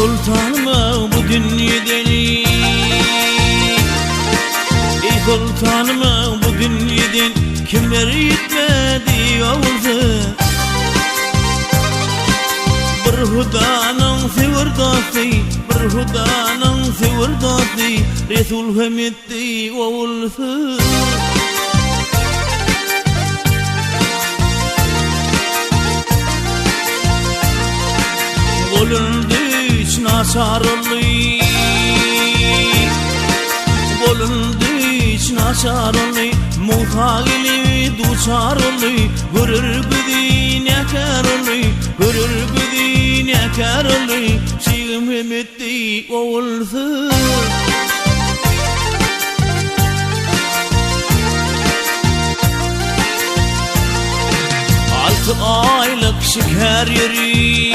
sultanıma bu dünyadan, ey sultanıma bu dünyadan kimler yetmedi yolda. Bir Hudanın severdası, bir Hudanın severdası, Resul hem etti oğulsu. Bolundu hiç naçarlı, bolundu hiç naçarlı, muhagili duçarlı, görür bidi ne karlı, görür bidi ne karlı, şeyim hem etti oğulsu. Altı aylık şeker yeri,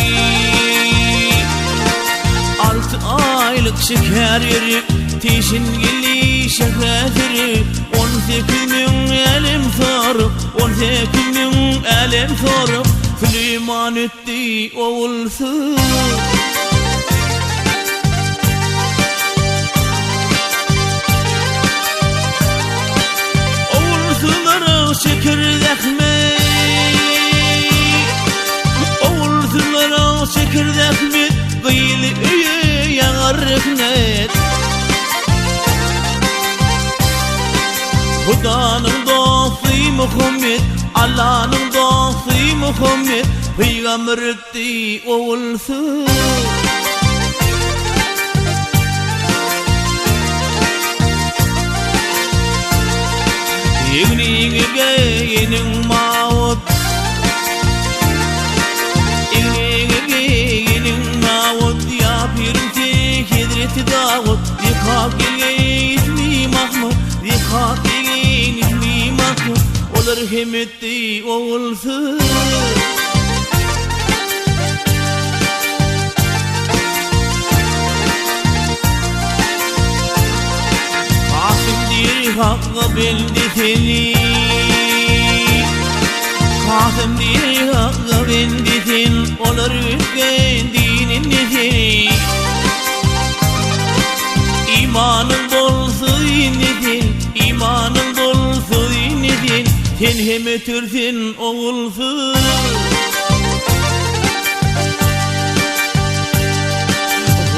altı aylık şeker yeri, teşingili şehretiri, 18.000 elim sarıp, 18.000 elim sarıp, Süleyman etti oğulsu. Oğulsuları şekirdekme, oğulsuları şekirdekme, gıylı üye yanar rıhnet. Hudanın dostu Muhammed, Allah'ın dostu Muhammed, Peygamber etti oğulsu. Yegniğe geyinin mağut, yegniğe geyinin mağut, yapirin tek hedreti dağut, dikkat gelgeyin ismi Mahmud, dikkat gelgeyin ismi Mahmud, olar hem etti oğulsu. Hakkı bildi seni, Kasım diye hakkı bildi sen, olur üstgen dinin seni. İmanın dolsu inlesin, imanın dolsu inlesin, sen hem ötürsün oğulsu.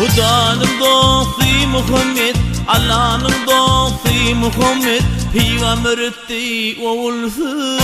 Hudanın dostu Muhammed, Allah'ın dostu Muhammed, Peygamber etti oğulsu.